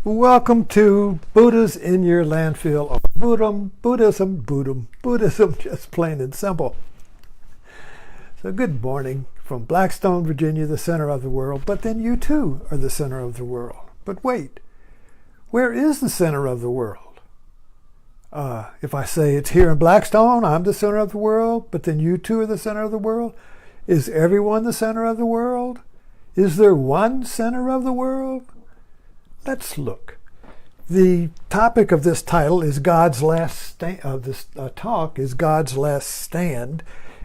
Welcome to Buddha's in Your Landfill, or Buddhism, just plain and simple. So good morning from Blackstone, Virginia, the center of the world. But then you too are the center of the world. But wait, where is the center of the world? If I say it's here in Blackstone, I'm the center of the world, but then you too are the center of the world. Is everyone the center of the world? Is there one center of the world? Let's look. The topic of this title is God's Last Stand. This talk is God's Last Stand.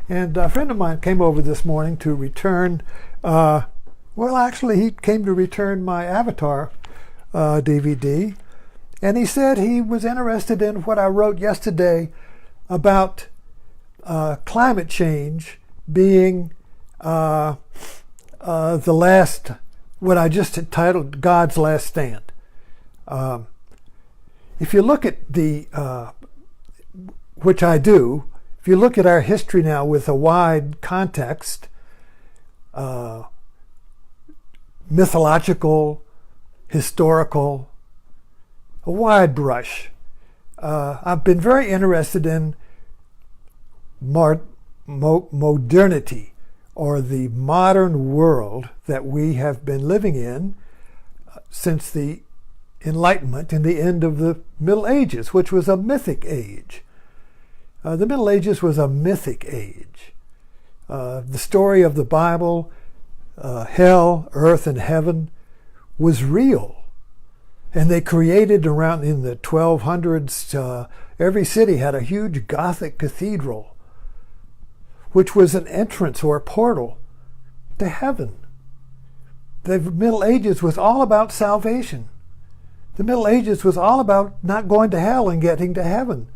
And a friend of mine came over this morning to return, he came to return my Avatar DVD. And he said he was interested in what I wrote yesterday about climate change being the last, what I just entitled God's Last Stand. If you look at which I do, if you look at our history now with a wide context, mythological, historical, a wide brush, I've been very interested in modernity, or the modern world that we have been living in since the Enlightenment and the end of the Middle Ages, which was a mythic age. The Middle Ages was a mythic age. The story of the Bible, hell, earth, and heaven was real. And they created around in the 1200s, every city had a huge Gothic cathedral, which was an entrance or a portal to heaven. The Middle Ages was all about salvation. The Middle Ages was all about not going to hell and getting to heaven.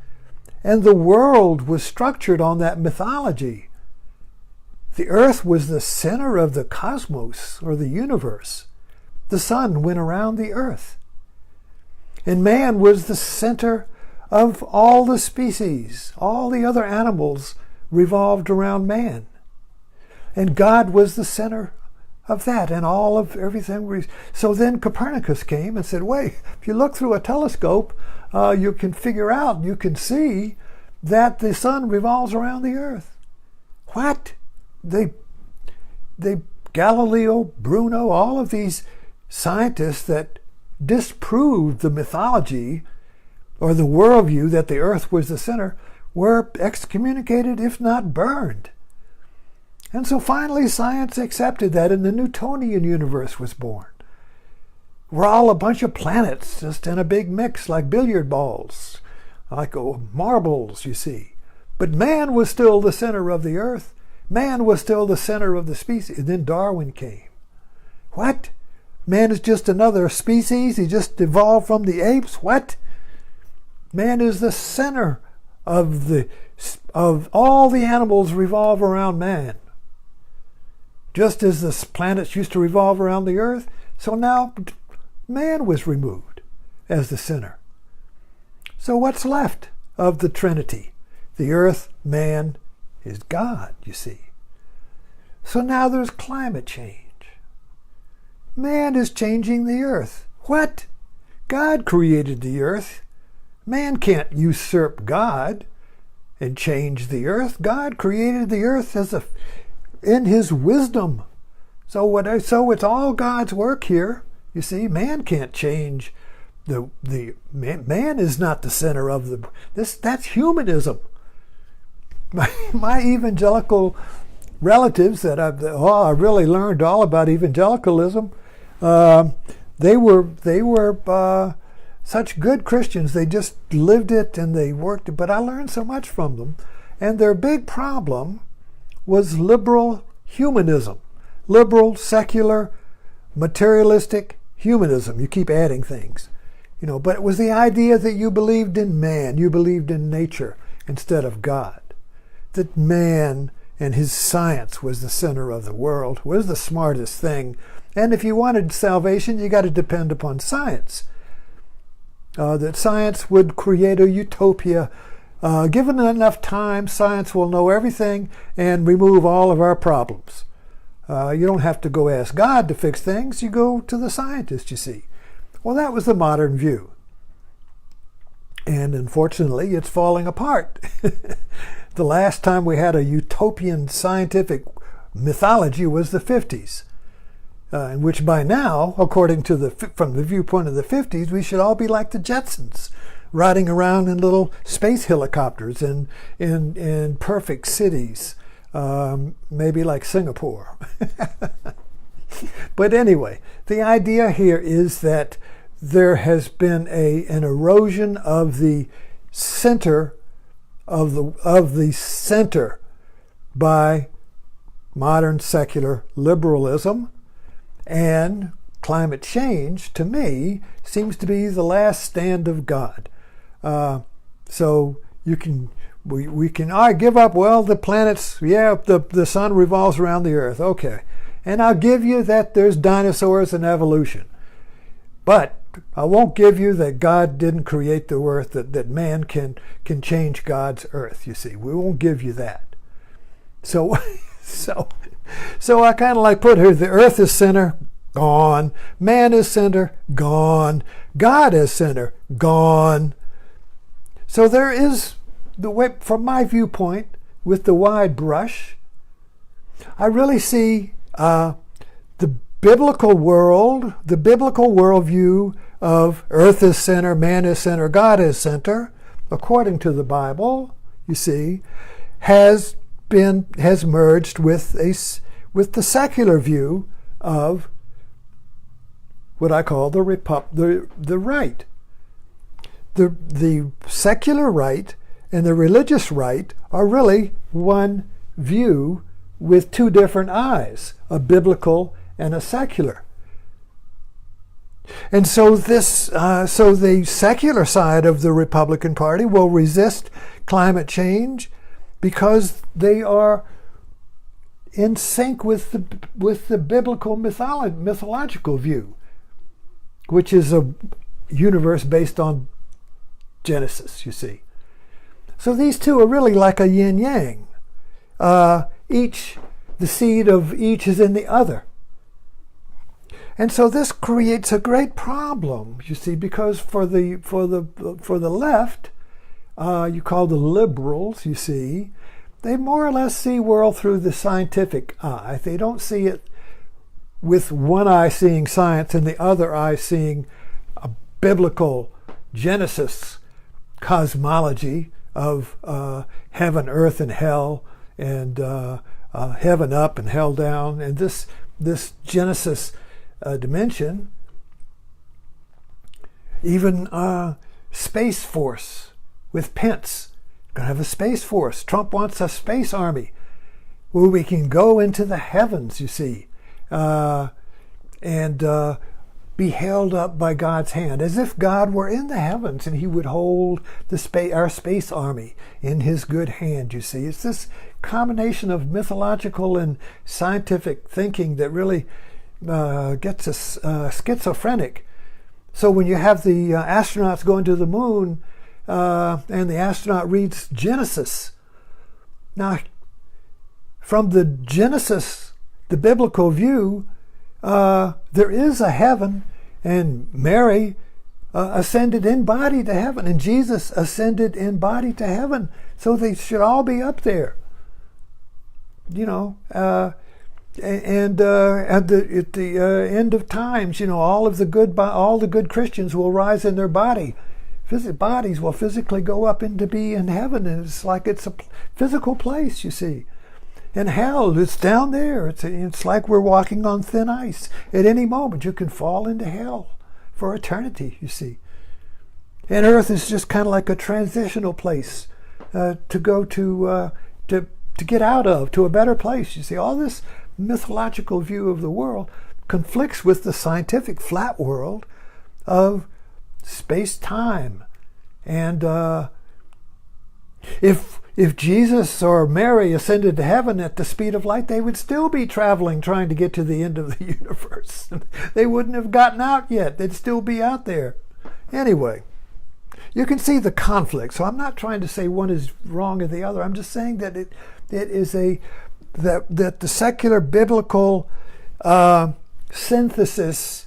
And the world was structured on that mythology. The earth was the center of the cosmos, or the universe. The sun went around the earth. And man was the center of all the species. All the other animals revolved around man. And God was the center of that, and all of everything. So then Copernicus came and said, wait, if you look through a telescope, you can figure out, you can see that the sun revolves around the earth. What? They Galileo, Bruno, all of these scientists that disproved the mythology or the worldview that the earth was the center were excommunicated, if not burned. And so finally science accepted that, and the Newtonian universe was born. We're all a bunch of planets just in a big mix, like billiard balls, like marbles, you see. But man was still the center of the earth. Man was still the center of the species. And then Darwin came. What? Man is just another species? He just evolved from the apes? What? Man is the center of all the animals revolve around man. Just as the planets used to revolve around the earth, so now man was removed as the center. So what's left of the Trinity? The earth, man, is God, you see. So now there's climate change. Man is changing the earth. What? God created the earth. Man can't usurp God and change the earth. God created the earth in his wisdom. So it's all God's work here. You see, man can't change man is not the center of that's humanism. My evangelical relatives that I really learned all about evangelicalism. They were such good Christians. They just lived it and they worked it. But I learned so much from them. And their big problem was liberal humanism. Liberal, secular, materialistic humanism. You keep adding things. But it was the idea that you believed in man. You believed in nature instead of God. That man and his science was the center of the world, was the smartest thing. And if you wanted salvation, you got to depend upon science. That science would create a utopia. Given enough time, science will know everything and remove all of our problems. You don't have to go ask God to fix things. You go to the scientist, you see. Well, that was the modern view. And unfortunately, it's falling apart. The last time we had a utopian scientific mythology was the 50s, in which by now, according to from the viewpoint of the 50s, we should all be like the Jetsons, riding around in little space helicopters in perfect cities, maybe like Singapore. But anyway, the idea here is that there has been an erosion of the center of the center by modern secular liberalism, and climate change, to me, seems to be the last stand of God. So we can give up, well, the planets, the sun revolves around the earth, okay. And I'll give you that there's dinosaurs and evolution. But I won't give you that God didn't create the earth, that man can change God's earth, you see. We won't give you that. So I kind of like put here, the earth is center, gone. Man is center, gone. God is center, gone. So there is, the way, from my viewpoint, with the wide brush, I really see the biblical world, the biblical worldview of earth is center, man is center, God is center, according to the Bible, you see, has merged with the secular view of what I call the right. The secular right and the religious right are really one view with two different eyes, a biblical and a secular. And so so the secular side of the Republican Party will resist climate change because they are in sync with the biblical mythological view, which is a universe based on Genesis, you see. So these two are really like a yin-yang. The seed of each is in the other. And so this creates a great problem, you see, because for the left, you call the liberals, you see, they more or less see world through the scientific eye. They don't see it with one eye seeing science and the other eye seeing a biblical Genesis cosmology of heaven, earth, and hell, and heaven up and hell down, and this Genesis dimension, even Space Force with Pence. Going to have a Space Force. Trump wants a space army where we can go into the heavens, you see, and be held up by God's hand, as if God were in the heavens and he would hold our space army in his good hand, you see. It's this combination of mythological and scientific thinking that really gets us schizophrenic. So when you have the astronauts going to the moon and the astronaut reads Genesis, now from the Genesis, the biblical view, there is a heaven, and Mary ascended in body to heaven, and Jesus ascended in body to heaven. So they should all be up there, you know. And at the end of times, you know, all the good Christians will rise in their bodies will physically go up into be in heaven, and it's like it's a physical place, you see. And hell, it's down there. It's like we're walking on thin ice. At any moment, you can fall into hell for eternity, you see. And earth is just kind of like a transitional place to go to get out of, to a better place, you see. All this mythological view of the world conflicts with the scientific flat world of space-time. And if Jesus or Mary ascended to heaven at the speed of light, they would still be traveling, trying to get to the end of the universe. They wouldn't have gotten out yet. They'd still be out there. Anyway, you can see the conflict. So I'm not trying to say one is wrong or the other. I'm just saying that it is that the secular biblical synthesis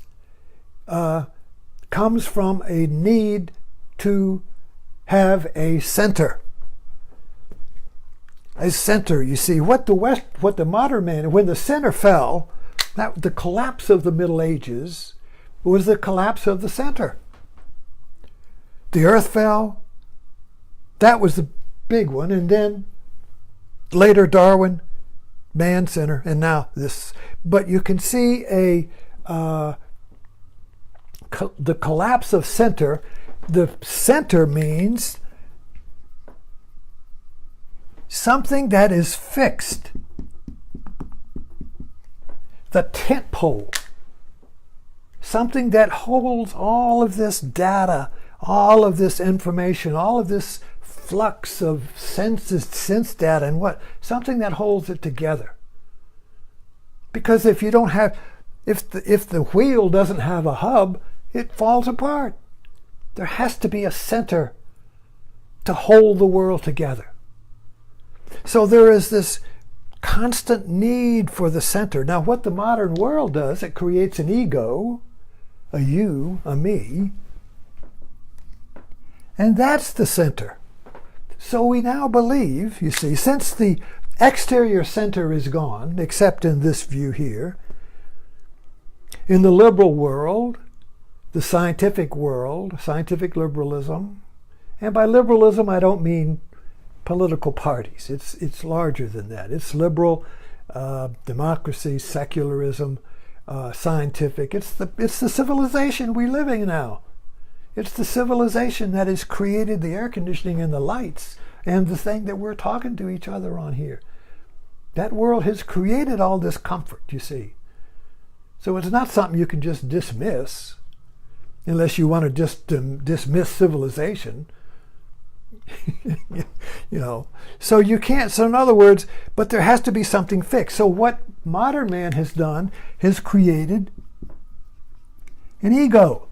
comes from a need to have a center. A center, you see, what the modern man, when the center fell, the collapse of the Middle Ages was the collapse of the center. The earth fell, that was the big one, and then later Darwin, man center, and now this. But you can see the collapse of center. The center means something that is fixed. The tent pole. Something that holds all of this data, all of this information, all of this flux of sense data and something that holds it together. Because if you don't have, if the wheel doesn't have a hub, it falls apart. There has to be a center to hold the world together. So there is this constant need for the center. Now what the modern world does, it creates an ego, a you, a me, and that's the center. So we now believe, you see, since the exterior center is gone, except in this view here, in the liberal world, the scientific world, scientific liberalism, and by liberalism I don't mean political parties. It's larger than that. It's liberal, democracy, secularism, scientific. It's the civilization we live in now. It's the civilization that has created the air conditioning and the lights and the thing that we're talking to each other on here. That world has created all this comfort, you see. So it's not something you can just dismiss, unless you want to just dismiss civilization. You know, so you can't. So in other words, but there has to be something fixed. So what modern man has done has created an ego,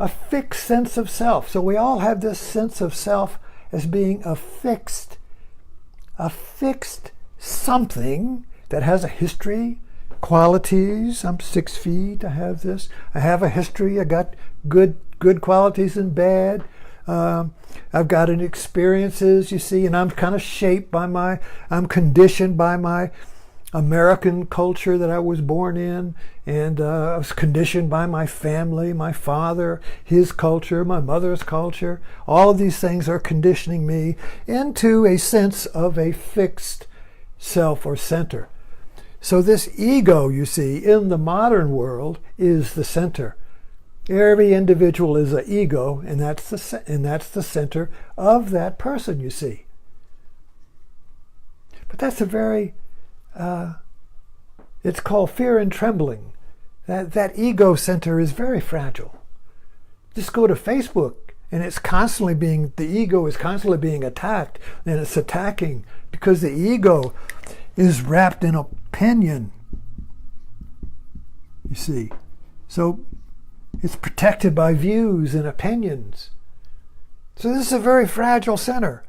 a fixed sense of self. So we all have this sense of self as being a fixed something that has a history, qualities. I'm 6 feet. I have this. I have a history. I got good qualities and bad. I've got an experiences, you see, and I'm kind of shaped by I'm conditioned by my American culture that I was born in, and I was conditioned by my family, my father, his culture, my mother's culture. All of these things are conditioning me into a sense of a fixed self or center. So this ego, you see, in the modern world is the center. Every individual is an ego, and that's the center of that person, you see. But that's a very, it's called fear and trembling. That ego center is very fragile. Just go to Facebook, and the ego is constantly being attacked, and it's attacking because the ego is wrapped in opinion, you see. So it's protected by views and opinions. So this is a very fragile center.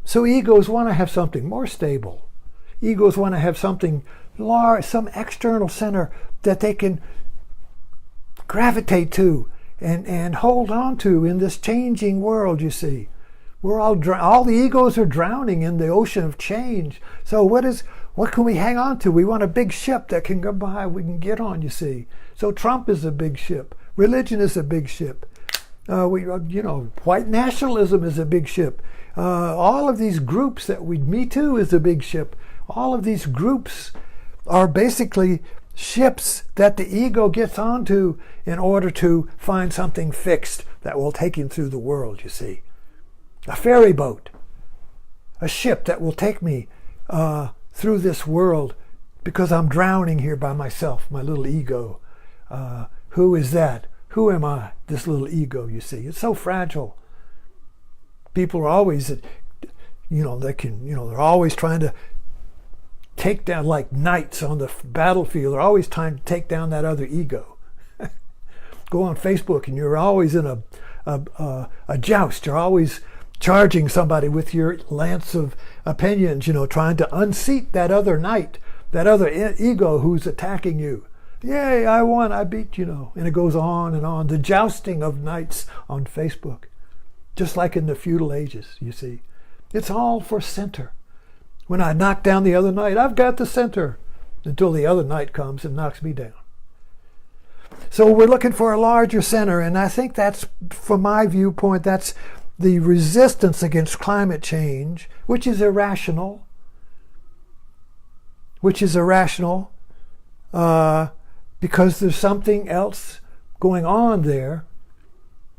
So egos want to have something more stable. Egos want to have something large, some external center that they can gravitate to and hold on to in this changing world, you see. We're all the egos are drowning in the ocean of change. So what can we hang on to? We want a big ship that can go by, we can get on, you see. So Trump is a big ship. Religion is a big ship. White nationalism is a big ship. All of these groups Me Too is a big ship. All of these groups are basically ships that the ego gets onto in order to find something fixed that will take him through the world, you see. A ferry boat, a ship that will take me through this world because I'm drowning here by myself, my little ego. Who is that? Who am I? This little ego, you see. It's so fragile. People are always, they're always trying to take down, like knights on the battlefield, they're always trying to take down that other ego. Go on Facebook and you're always in a joust. You're always charging somebody with your lance of opinions, trying to unseat that other knight, that other ego who's attacking you. Yay, I won, I beat, and it goes on and on. The jousting of knights on Facebook, just like in the feudal ages, you see. It's all for center. When I knock down the other knight, I've got the center, until the other knight comes and knocks me down. So we're looking for a larger center, and I think that's, from my viewpoint, that's the resistance against climate change, which is irrational, because there's something else going on there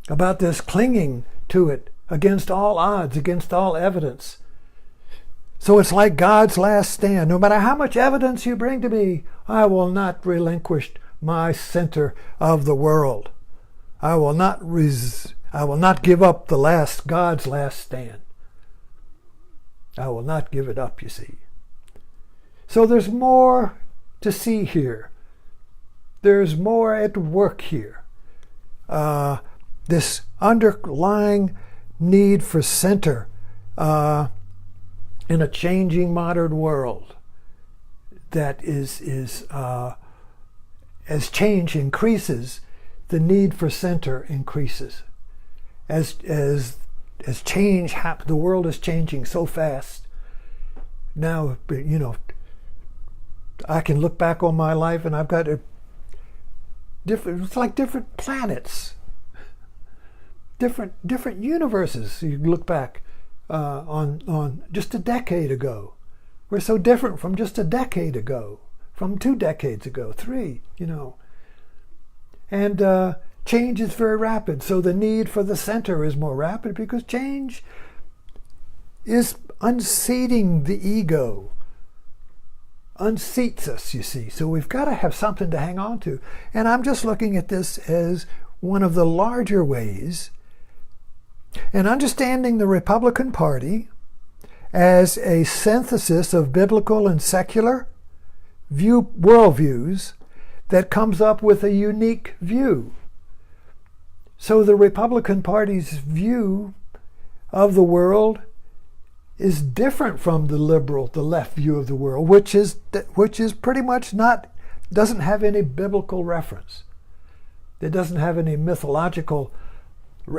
about this clinging to it against all odds, against all evidence. So it's like God's last stand. No matter how much evidence you bring to me, I will not relinquish my center of the world. I will not give up God's last stand. I will not give it up, you see. So there's more to see here. There's more at work here. This underlying need for center in a changing modern world that is as change increases, the need for center increases. As change happens, the world is changing so fast. Now, I can look back on my life and I've got it's like different planets, different universes. You look back on just a decade ago. We're so different from just a decade ago, from 2 decades ago, 3, And change is very rapid, so the need for the center is more rapid because change is unseating the ego, unseats us, you see. So we've got to have something to hang on to. And I'm just looking at this as one of the larger ways in understanding the Republican Party as a synthesis of biblical and secular worldviews that comes up with a unique view. So the Republican Party's view of the world is different from the left view of the world, which is pretty much doesn't have any biblical reference. It doesn't have any mythological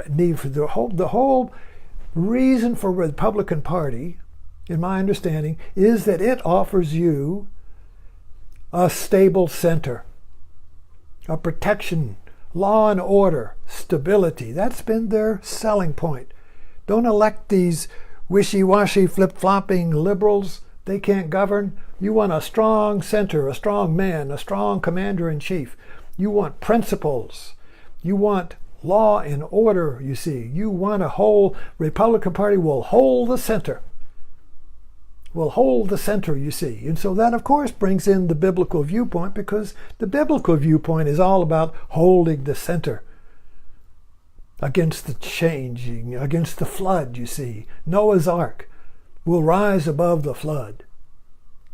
need for the whole reason for the Republican Party, in my understanding, is that it offers you a stable center, a protection, law and order, stability. That's been their selling point. Don't elect these wishy-washy, flip-flopping liberals. They can't govern. You want a strong center, a strong man, a strong commander-in-chief. You want principles. You want law and order, you see. You want a whole Republican Party will hold the center. Will hold the center, you see. And so that, of course, brings in the biblical viewpoint, because the biblical viewpoint is all about holding the center against the changing, against the flood, you see. Noah's Ark will rise above the flood.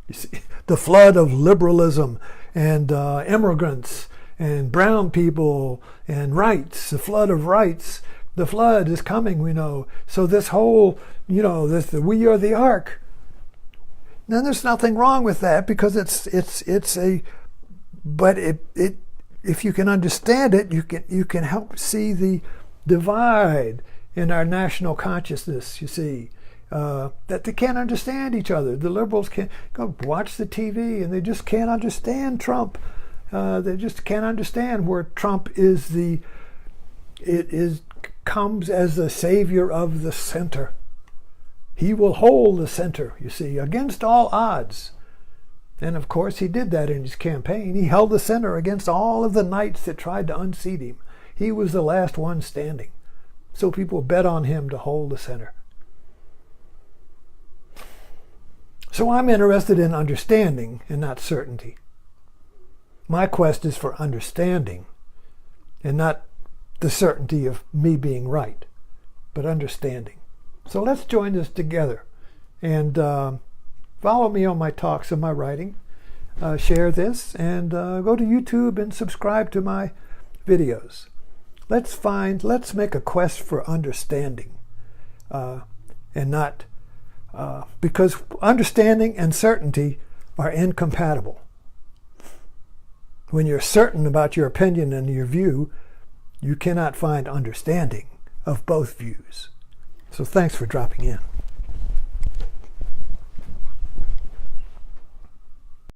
You see, the flood of liberalism and immigrants and brown people and rights, the flood of rights. The flood is coming, we know. So this whole, we are the ark. Now there's nothing wrong with that, because but if you can understand it, you can help see the divide in our national consciousness, you see, that they can't understand each other. The liberals can't go watch the TV and they just can't understand Trump. They just can't understand where Trump comes as the savior of the center. He will hold the center, you see, against all odds. And of course he did that in his campaign. He held the center against all of the knights that tried to unseat him. He was the last one standing. So people bet on him to hold the center. So I'm interested in understanding and not certainty. My quest is for understanding and not the certainty of me being right, but understanding. So let's join this together and follow me on my talks and my writing. Share this and go to YouTube and subscribe to my videos. Let's make a quest for understanding and not, because understanding and certainty are incompatible. When you're certain about your opinion and your view, you cannot find understanding of both views. So thanks for dropping in.